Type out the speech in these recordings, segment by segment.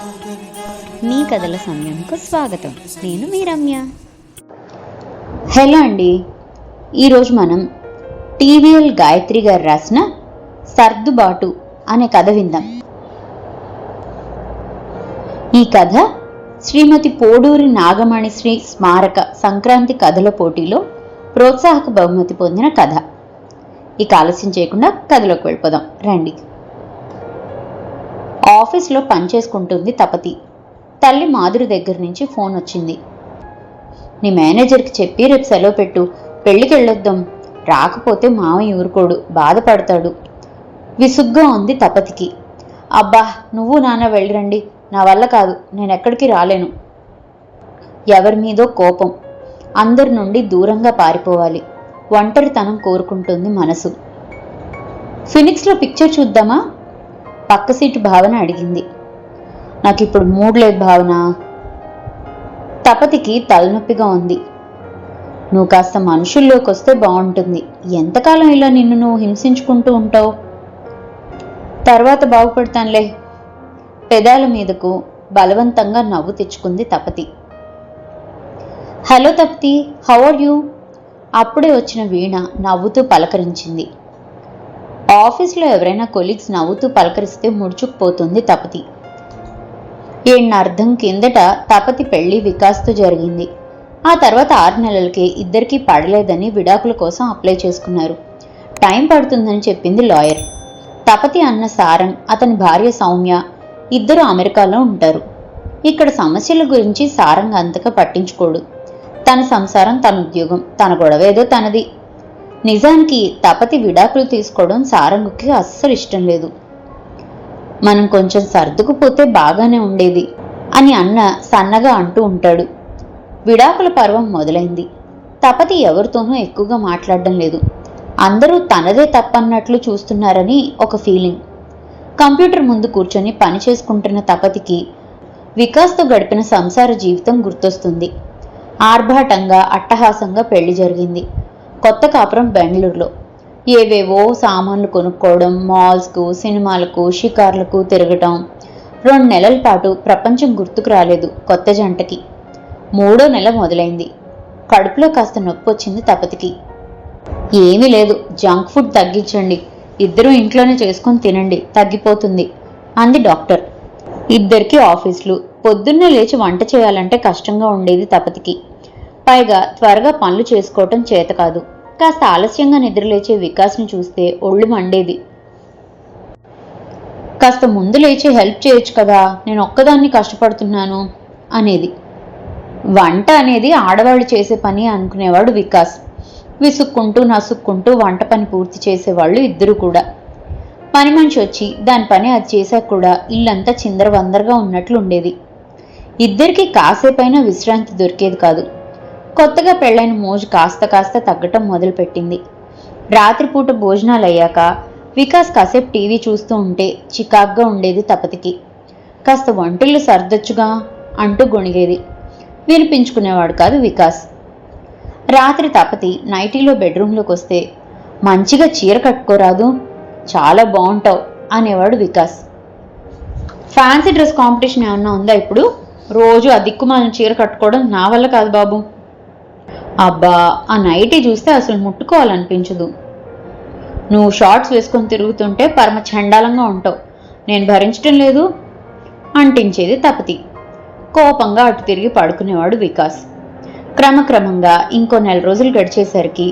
మీ కథల సమయంకు స్వాగతం. నేను మీ రమ్య. హలో అండి. ఈరోజు మనం టీవీఎల్ గాయత్రి గారు రాసిన సర్దుబాటు అనే కథ విందాం. ఈ కథ శ్రీమతి పోడూరి నాగమణిశ్రీ స్మారక సంక్రాంతి కథల పోటీలో ప్రోత్సాహక బహుమతి పొందిన కథ. ఇక ఆలస్యం చేయకుండా కథలోకి వెళ్ళిపోదాం రండి. ఆఫీస్లో పనిచేసుకుంటుంది తపతి. తల్లి మాధురి దగ్గర నుంచి ఫోన్ వచ్చింది. నీ మేనేజర్కి చెప్పి రేపు సెలవు పెట్టు, పెళ్ళికి వెళ్ళొద్దాం, రాకపోతే మామయ్య ఊరుకోడు, బాధపడతాడు. విసుగ్గా ఉంది తపతికి. అబ్బా, నువ్వు నాన్న వెళ్ళిరండి, నా వల్ల కాదు, నేను ఎక్కడికి రాలేను. ఎవరి మీదో కోపం, అందరి నుండి దూరంగా పారిపోవాలి, ఒంటరితనం కోరుకుంటుంది మనసు. ఫినిక్స్లో పిక్చర్ చూద్దామా? పక్క సీటు భావన అడిగింది. నాకు ఇప్పుడు మూడ్ లేదు భావన. తపతికి తలనొప్పిగా ఉంది. నువ్వు కాస్త మనుషుల్లోకి వస్తే బాగుంటుంది. ఎంతకాలం ఇలా నిన్ను నువ్వు హింసించుకుంటూ ఉంటావు? తర్వాత బాగుపడతానులే. పెదాల మీదకు బలవంతంగా నవ్వు తెచ్చుకుంది Tapati. Hello Tapti, how are you? అప్పుడే వచ్చిన వీణ నవ్వుతూ పలకరించింది. ఆఫీస్లో ఎవరైనా కొలీగ్స్ నవ్వుతూ పలకరిస్తే ముడుచుకుపోతుంది తపతి. ఏళ్ళర్థం కిందట తపతి పెళ్లి వికాస్తో జరిగింది. ఆ తర్వాత 6 నెలలకే ఇద్దరికీ పడలేదని విడాకుల కోసం అప్లై చేసుకున్నారు. టైం పడుతుందని చెప్పింది లాయర్. తపతి అన్న సారంగ్, అతని భార్య సౌమ్య ఇద్దరు అమెరికాలో ఉంటారు. ఇక్కడ సమస్యల గురించి సారంగ్ అంతగా పట్టించుకోడు. తన సంసారం, తన ఉద్యోగం, తన గొడవేదో తనది. నిజానికి తపతి విడాకులు తీసుకోవడం సారంగుకి అస్సలు ఇష్టం లేదు. మనం కొంచెం సర్దుకుపోతే బాగానే ఉండేది అని అన్న సన్నగా అంటూ ఉంటాడు. విడాకుల పర్వం మొదలైంది. తపతి ఎవరితోనూ ఎక్కువగా మాట్లాడడం లేదు. అందరూ తనదే తప్పన్నట్లు చూస్తున్నారని ఒక ఫీలింగ్. కంప్యూటర్ ముందు కూర్చొని పని చేసుకుంటున్న తపతికి వికాస్తో గడిపిన సంసార జీవితం గుర్తొస్తుంది. ఆర్భాటంగా, అట్టహాసంగా పెళ్లి జరిగింది. కొత్త కాపురం బెంగళూరులో. ఏవేవో సామాన్లు కొనుక్కోవడం, మాల్స్కు, సినిమాలకు, షికార్లకు తిరగటం. 2 నెలల పాటు ప్రపంచం గుర్తుకు రాలేదు కొత్త జంటకి. 3వ నెల మొదలైంది. కడుపులో కాస్త నొప్పి వచ్చింది తపతికి. ఏమీ లేదు, జంక్ ఫుడ్ తగ్గించండి, ఇద్దరూ ఇంట్లోనే చేసుకొని తినండి, తగ్గిపోతుంది అంది డాక్టర్. ఇద్దరికి ఆఫీసులు. పొద్దున్నే లేచి వంట చేయాలంటే కష్టంగా ఉండేది తపతికి. పైగా త్వరగా పనులు చేసుకోవటం చేత కాదు. కాస్త ఆలస్యంగా నిద్రలేచే వికాస్ని చూస్తే ఒళ్ళు మండేది. కాస్త ముందు లేచి హెల్ప్ చేయొచ్చు కదా, నేను ఒక్కదాన్ని కష్టపడుతున్నాను అనేది. వంట అనేది ఆడవాళ్ళు చేసే పని అనుకునేవాడు వికాస్. విసుక్కుంటూ నసుక్కుంటూ వంట పని పూర్తి చేసేవాళ్ళు ఇద్దరు కూడా. పని మనిషి వచ్చి దాని పని అది చేశాక కూడా ఇల్లంతా చిందరవందరగా ఉన్నట్లు ఉండేది. ఇద్దరికి కాసేపైనా విశ్రాంతి దొరికేది కాదు. కొత్తగా పెళ్లైన మోజు కాస్త కాస్త తగ్గటం మొదలుపెట్టింది. రాత్రిపూట భోజనాలు అయ్యాక వికాస్ కాసేపు టీవీ చూస్తూ ఉంటే చికాగ్గా ఉండేది తపతికి. కాస్త వంటిల్లు సర్దొచ్చుగా అంటూ గొణిగేది. వినిపించుకునేవాడు కాదు వికాస్. రాత్రి తపతి నైటీలో బెడ్రూమ్లోకి వస్తే, మంచిగా చీర కట్టుకోరాదు, చాలా బాగుంటావు అనేవాడు వికాస్. ఫ్యాన్సీ డ్రెస్ కాంపిటీషన్ ఏమన్నా ఉందా ఇప్పుడు? రోజు ఆ దిక్కుమాలిన చీర కట్టుకోవడం నా వల్ల కాదు బాబు. అబ్బా, ఆ నైటీ చూస్తే అసలు ముట్టుకోవాలనిపించదు. నువ్వు షార్ట్స్ వేసుకొని తిరుగుతుంటే పరమ చండాలంగా ఉంటావు, నేను భరించటం లేదు అంటించేది తపతి. కోపంగా అటు తిరిగి పడుకునేవాడు వికాస్. క్రమక్రమంగా ఇంకో 1 నెల రోజులు గడిచేసరికి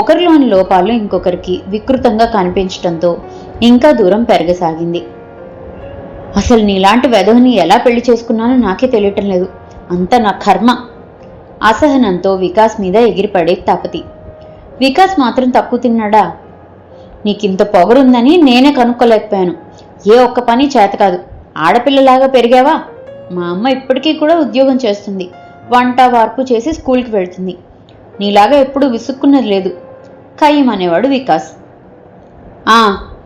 ఒకరిలోని లోపాలు ఇంకొకరికి వికృతంగా కనిపించటంతో ఇంకా దూరం పెరగసాగింది. అసలు నీలాంటి వెధవని ఎలా పెళ్లి చేసుకున్నానో నాకే తెలియటం లేదు, అంత నా కర్మ. అసహనంతో వికాస్ మీద ఎగిరిపడే తపతి. వికాస్ మాత్రం తక్కువ తిన్నాడా? నీకింత పొగరుందని నేనే కనుక్కోలేకపోయాను. ఏ ఒక్క పని చేత కాదు, ఆడపిల్లలాగా పెరిగావా? మా అమ్మ ఇప్పటికీ కూడా ఉద్యోగం చేస్తుంది, వంట వార్పు చేసి స్కూల్కి వెళ్తుంది. నీలాగా ఎప్పుడూ విసుక్కున్నది లేదు కయ్యమనేవాడు వికాస్.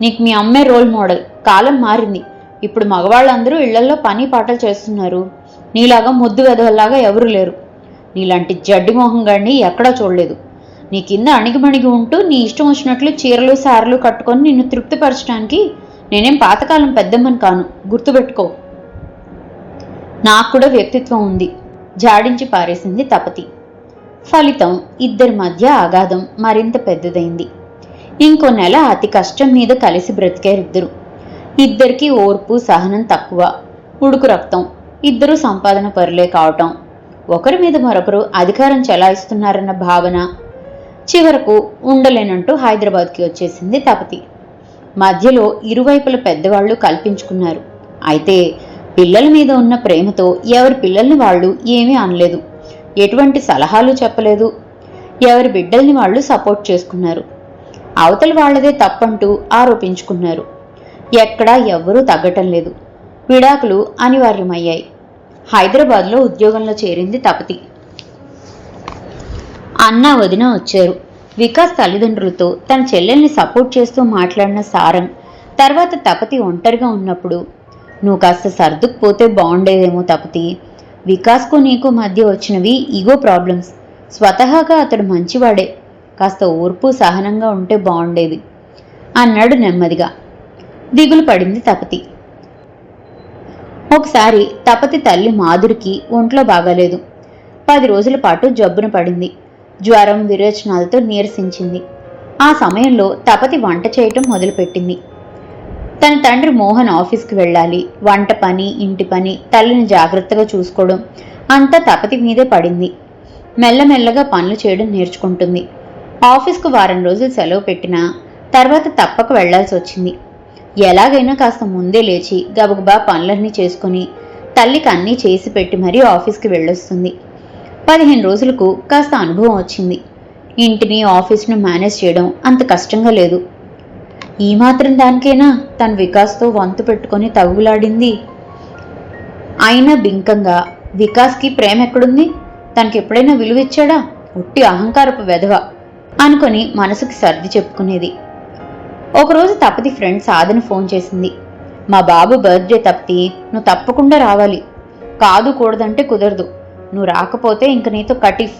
నీకు మీ అమ్మే రోల్ మోడల్. కాలం మారింది, ఇప్పుడు మగవాళ్ళందరూ ఇళ్లల్లో పని పాటలు చేస్తున్నారు. నీలాగా ముద్దు వెధవల్లాగా ఎవరూ లేరు. నీలాంటి జడ్డి మోహం గాడిని ఎక్కడా చూడలేదు. నీ కింద అణిగిమణిగి ఉంటూ నీ ఇష్టం వచ్చినట్లు చీరలు సారలు కట్టుకొని నిన్ను తృప్తిపరచడానికి నేనేం పాతకాలం పెద్దమ్మని కాను, గుర్తుపెట్టుకో. నాకు కూడా వ్యక్తిత్వం ఉంది, జాడించి పారేసింది తపతి. ఫలితం ఇద్దరి మధ్య అగాధం మరింత పెద్దదైంది. ఇంకో నెల అతి కష్టం మీద కలిసి బ్రతికారిద్దరు. ఇద్దరికీ ఓర్పు సహనం తక్కువ, ఉడుకు రక్తం, ఇద్దరూ సంపాదన పరులే కావటం, ఒకరి మీద మరొకరు అధికారం చెలాయిస్తున్నారన్న భావన. చివరకు ఉండలేనంటూ హైదరాబాద్కి వచ్చేసింది తపతి. మధ్యలో ఇరువైపుల పెద్దవాళ్లు కల్పించుకున్నారు. అయితే పిల్లల మీద ఉన్న ప్రేమతో ఎవరి పిల్లల్ని వాళ్ళు ఏమీ అనలేదు, ఎటువంటి సలహాలు చెప్పలేదు. ఎవరి బిడ్డల్ని వాళ్ళు సపోర్ట్ చేసుకున్నారు. అవతల వాళ్లదే తప్పంటూ ఆరోపించుకున్నారు. ఎక్కడా ఎవ్వరూ తగ్గటం లేదు. విడాకులు అనివార్యమయ్యాయి. హైదరాబాద్లో ఉద్యోగంలో చేరింది తపతి. అన్న వదిన వచ్చారు. వికాస్ తల్లిదండ్రులతో తన చెల్లెల్ని సపోర్ట్ చేస్తూ మాట్లాడిన సారంగ్ తర్వాత తపతి ఒంటరిగా ఉన్నప్పుడు, నువ్వు కాస్త సర్దుకుపోతే బాగుండేదేమో తపతి, వికాస్కు నీకు మధ్య వచ్చినవి ఈగో ప్రాబ్లమ్స్, స్వతహాగా అతడు మంచివాడే, కాస్త ఓర్పు సహనంగా ఉంటే బాగుండేది అన్నాడు నెమ్మదిగా. దిగులు పడింది తపతి. ఒకసారి తపతి తల్లి మాధురికి ఒంట్లో బాగాలేదు. 10 రోజుల పాటు జబ్బున పడింది. జ్వరం విరేచనాలతో నీరసించింది. ఆ సమయంలో తపతి వంట చేయటం మొదలుపెట్టింది. తన తండ్రి మోహన్ ఆఫీస్కి వెళ్ళాలి. వంట పని, ఇంటి పని, తల్లిని జాగ్రత్తగా చూసుకోవడం అంతా తపతి మీదే పడింది. మెల్లమెల్లగా పనులు చేయడం నేర్చుకుంటుంది. ఆఫీస్కు వారం రోజులు సెలవు పెట్టినా తర్వాత తప్పక వెళ్లాల్సి వచ్చింది. ఎలాగైనా కాస్త ముందే లేచి గబగబా పనులన్నీ చేసుకుని తల్లికి అన్నీ చేసి పెట్టి మరీ ఆఫీస్కి వెళ్ళొస్తుంది. 15 రోజులకు కాస్త అనుభవం వచ్చింది. ఇంటిని ఆఫీస్ను మేనేజ్ చేయడం అంత కష్టంగా లేదు. ఈ మాత్రం దానికైనా తన వికాస్తో వంతు పెట్టుకొని తగులాడింది. అయినా బింకంగా, వికాస్కి ప్రేమ ఎక్కడుంది, తనకి ఎప్పుడైనా విలువిచ్చాడా, ఉట్టి అహంకారపు వెధవ అనుకొని మనసుకి సర్ది చెప్పుకునేది. ఒకరోజు తపతి ఫ్రెండ్ సాధన ఫోన్ చేసింది. మా బాబు బర్త్డే తపతి, నువ్వు తప్పకుండా రావాలి, కాదు కూడదంటే కుదరదు, నువ్వు రాకపోతే ఇంక నీతో కటిఫ్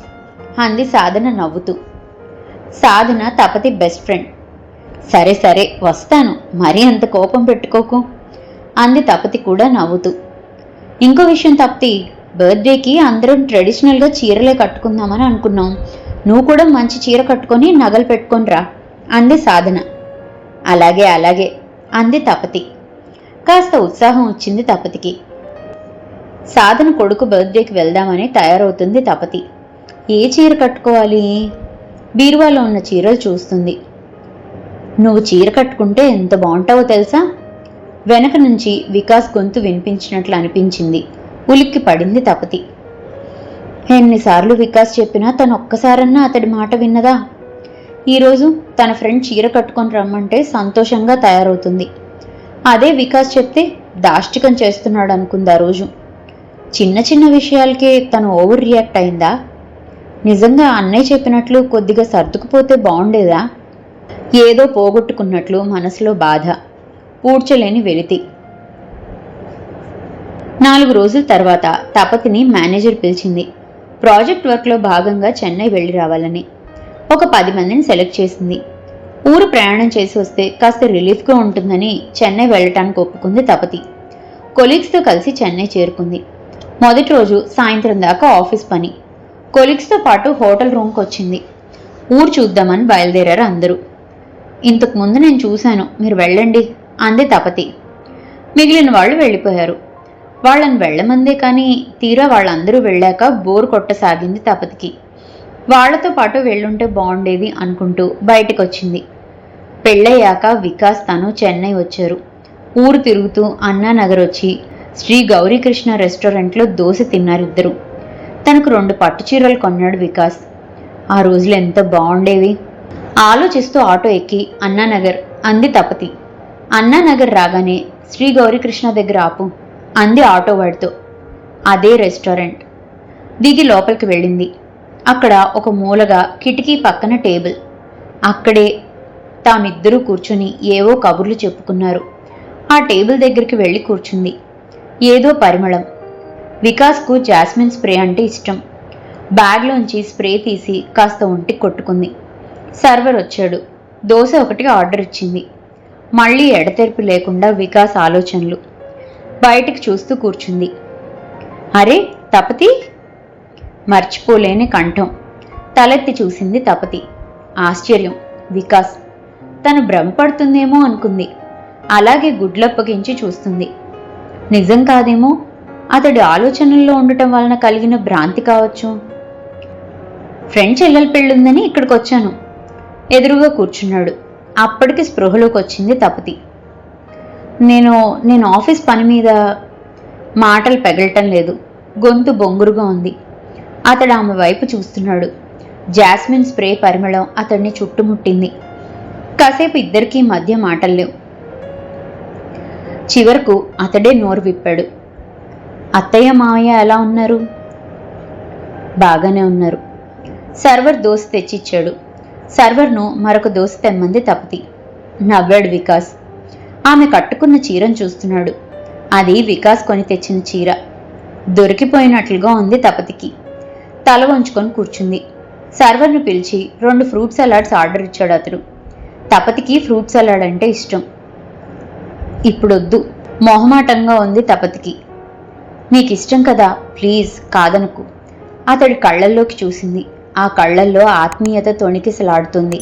అంది సాధన నవ్వుతూ. సాధన తపతి బెస్ట్ ఫ్రెండ్. సరే సరే వస్తాను, మరీ అంత కోపం పెట్టుకోకు అంది తపతి కూడా నవ్వుతూ. ఇంకో విషయం తపతి, బర్త్డేకి అందరం ట్రెడిషనల్గా చీరలే కట్టుకుందామని అనుకున్నాం, నువ్వు కూడా మంచి చీర కట్టుకొని నగలు పెట్టుకొని రా అంది సాధన. అలాగే అలాగే అంది తపతి. కాస్త ఉత్సాహం వచ్చింది తపతికి. సాధన కొడుకు బర్త్డేకి వెళ్దామని తయారవుతుంది తపతి. ఏ చీర కట్టుకోవాలి? బీరువాలో ఉన్న చీరలు చూస్తుంది. నువ్వు చీర కట్టుకుంటే ఎంత బాగుంటావో తెలుసా? వెనక నుంచి వికాస్ గొంతు వినిపించినట్లు అనిపించింది. ఉలిక్కి పడింది తపతి. ఎన్నిసార్లు వికాస్ చెప్పినా తను ఒక్కసారన్నా అతడి మాట విన్నదా? ఈరోజు తన ఫ్రెండ్ చీర కట్టుకొని రమ్మంటే సంతోషంగా తయారవుతుంది. అదే వికాస్ చెప్తే దాష్టికం చేస్తున్నాడు అనుకుంది ఆ రోజు. చిన్న చిన్న విషయాలకే తను ఓవర్ రియాక్ట్ అయిందా? నిజంగా అన్నయ్య చెప్పినట్లు కొద్దిగా సర్దుకుపోతే బాగుండేదా? ఏదో పోగొట్టుకున్నట్లు మనసులో బాధ, పూడ్చలేని వెలితి. 4 రోజుల తర్వాత తపతిని మేనేజర్ పిలిచింది. ప్రాజెక్ట్ వర్క్లో భాగంగా చెన్నై వెళ్ళి రావాలని. ఒక 10 మందిని సెలెక్ట్ చేసింది. ఊరు ప్రయాణం చేసి వస్తే కాస్త రిలీఫ్గా ఉంటుందని చెన్నై వెళ్ళటానికి ఒప్పుకుంది తపతి. కొలీగ్స్తో కలిసి చెన్నై చేరుకుంది. మొదటి రోజు సాయంత్రం దాకా ఆఫీస్ పని. కొలీగ్స్తో పాటు హోటల్ రూమ్కి వచ్చింది. ఊరు చూద్దామని బయలుదేరారు అందరూ. ఇంతకు ముందు నేను చూశాను, మీరు వెళ్ళండి అంది తపతి. మిగిలిన వాళ్ళు వెళ్ళిపోయారు. వాళ్ళని వెళ్ళమందే కానీ తీరా వాళ్ళందరూ వెళ్ళాక బోరు కొట్టసాగింది తపతికి. వాళ్లతో పాటు వెళ్ళుంటే బాగుండేది అనుకుంటూ బయటకొచ్చింది. పెళ్ళయ్యాక వికాస్ తను చెన్నై వచ్చారు. ఊరు తిరుగుతూ అన్నానగర్ వచ్చి శ్రీ గౌరీకృష్ణ రెస్టారెంట్లో దోశ తిన్నారిద్దరు. తనకు 2 పట్టుచీరలు కొన్నాడు వికాస్. ఆ రోజులు ఎంత బాగుండేవి. ఆలోచిస్తూ ఆటో ఎక్కి అన్నానగర్ అంది తపతి. అన్నానగర్ రాగానే శ్రీ గౌరీకృష్ణ దగ్గర ఆపు అంది ఆటో వాడితో. అదే రెస్టారెంట్. దిగి లోపలికి వెళ్ళింది. అక్కడ ఒక మూలగా కిటికీ పక్కన టేబుల్. అక్కడే తామిద్దరూ కూర్చుని ఏవో కబుర్లు చెప్పుకున్నారు. ఆ టేబుల్ దగ్గరికి వెళ్ళి కూర్చుంది. ఏదో పరిమళం. వికాస్కు జాస్మిన్ స్ప్రే అంటే ఇష్టం. బ్యాగ్లోంచి స్ప్రే తీసి కాస్త ఒంటికి కొట్టుకుంది. సర్వర్ వచ్చాడు. దోశ ఒకటి ఆర్డర్ ఇచ్చింది. మళ్ళీ ఎడతెరిపి లేకుండా వికాస్ ఆలోచనలు. బయటికి చూస్తూ కూర్చుంది. అరే తపతి! మర్చిపోలేని కంఠం. తలెత్తి చూసింది తపతి. ఆశ్చర్యం. వికాస్. తను భ్రమపడుతుందేమో అనుకుంది. అలాగే గుడ్లప్పగించి చూస్తుంది. నిజం కాదేమో, అతడి ఆలోచనల్లో ఉండటం వలన కలిగిన భ్రాంతి కావచ్చు. ఫ్రెండ్ చెల్లెల పెళ్ళుందని ఇక్కడికొచ్చాను. ఎదురుగా కూర్చున్నాడు. అప్పటికి స్పృహలోకి వచ్చింది తపతి. నేను ఆఫీస్ పని మీద. మాటలు పెగలటం లేదు. గొంతు బొంగురుగా ఉంది. అతడు ఆమె వైపు చూస్తున్నాడు. జాస్మిన్ స్ప్రే పరిమళం అతడిని చుట్టుముట్టింది. కాసేపు ఇద్దరికీ మధ్య మాటలు లేవు. చివరకు అతడే నోరు విప్పాడు. అత్తయ్య మావయ్య ఎలా ఉన్నారు? బాగానే ఉన్నారు. సర్వర్ దోశ తెచ్చిచ్చాడు. సర్వర్ను మరొక దోశ తెమ్మంది తపతి. నవ్వాడు వికాస్. ఆమె కట్టుకున్న చీరను చూస్తున్నాడు. అది వికాస్ కొని తెచ్చిన చీర. దొరికిపోయినట్లుగా ఉంది తపతికి. తల వంచుకొని కూర్చుంది. సర్వర్ను పిలిచి 2 ఫ్రూట్ సలాడ్స్ ఆర్డర్ ఇచ్చాడు అతడు. తపతికి ఫ్రూట్ సలాడ్ అంటే ఇష్టం. ఇప్పుడొద్దు. మొహమాటంగా ఉంది తపతికి. నీకిష్టం కదా, ప్లీజ్ కాదనుకు. అతడి కళ్ళల్లోకి చూసింది. ఆ కళ్ళల్లో ఆత్మీయత తొణికిసలాడుతుంది.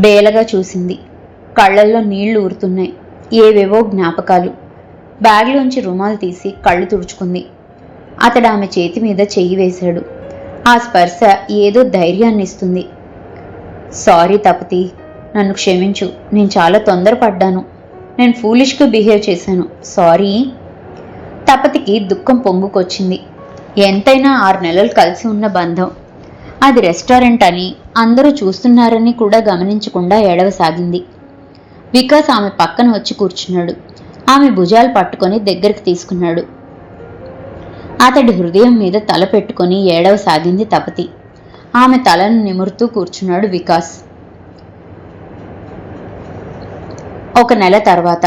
బేలగా చూసింది. కళ్ళల్లో నీళ్లు ఊరుతున్నాయి. ఏవేవో జ్ఞాపకాలు. బ్యాగ్లోంచి రుమాలు తీసి కళ్ళు తుడుచుకుంది. అతడు ఆమె చేతి మీద చెయ్యి వేశాడు. ఆ స్పర్శ ఏదో ధైర్యాన్ని ఇస్తుంది. సారీ తపతి, నన్ను క్షమించు. నేను చాలా తొందరపడ్డాను. నేను ఫూలిష్గా బిహేవ్ చేశాను. సారీ. తపతికి దుఃఖం పొంగుకొచ్చింది. ఎంతైనా 6 నెలలు కలిసి ఉన్న బంధం. అది రెస్టారెంట్ అని అందరూ చూస్తున్నారని కూడా గమనించకుండా ఏడవసాగింది. వికాస్ ఆమె పక్కన వచ్చి కూర్చున్నాడు. ఆమె భుజాలు పట్టుకొని దగ్గరికి తీసుకున్నాడు. అతడి హృదయం మీద తల పెట్టుకొని ఏడవసాగింది తపతి. ఆమె తలను నిమురుతూ కూర్చున్నాడు వికాస్. 1 నెల తర్వాత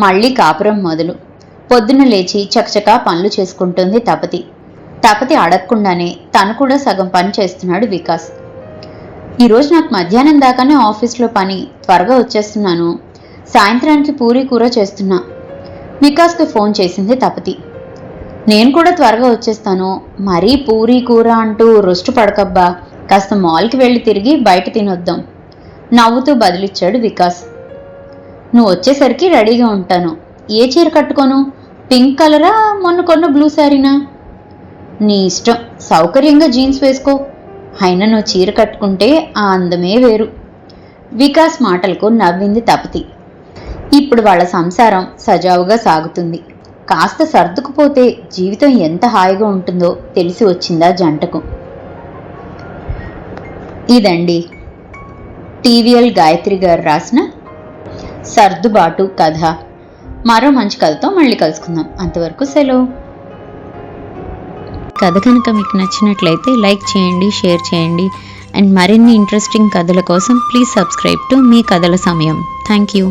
మళ్లీ కాపురం మొదలు. పొద్దున లేచి చకచకా పనులు చేసుకుంటుంది తపతి. తపతి అడగకుండానే తను కూడా సగం పని చేస్తున్నాడు వికాస్. ఈరోజు నాకు మధ్యాహ్నం దాకానే ఆఫీస్లో పని. త్వరగా వచ్చేస్తున్నాను. సాయంత్రానికి పూరీ కూర చేస్తున్నా. వికాస్కి ఫోన్ చేసింది తపతి. నేను కూడా త్వరగా వచ్చేస్తాను. మరీ పూరీ కూర అంటూ రొస్టు పడకబ్బా. కాస్త మాల్కి వెళ్ళి తిరిగి బయట తినొద్దాం. నవ్వుతూ బదులిచ్చాడు వికాస్. నువ్వు వచ్చేసరికి రెడీగా ఉంటాను. ఏ చీర కట్టుకోను? పింక్ కలరా, మొన్న కొన్న బ్లూ శారీనా? నీ ఇష్టం. సౌకర్యంగా జీన్స్ వేసుకో. అయినా నువ్వు చీర కట్టుకుంటే ఆ అందమే వేరు. వికాస్ మాటలకు నవ్వింది తపతి. ఇప్పుడు వాళ్ళ సంసారం సజావుగా సాగుతుంది. కాస్త సర్దుకుపోతే జీవితం ఎంత హాయిగా ఉంటుందో తెలిసి వచ్చిందా జంటకు. ఇదండి టీవీఎల్ గాయత్రి గారు రాసిన సర్దుబాటు కథ. మరో మంచి కథతో మళ్ళీ కలుసుకుందాం. అంతవరకు సెలవు. కథ కనుక మీకు నచ్చినట్లయితే లైక్ చేయండి, షేర్ చేయండి. అండ్ మరిన్ని ఇంట్రెస్టింగ్ కథల కోసం ప్లీజ్ సబ్స్క్రైబ్ టు మీ కథల సమయం. Thank you.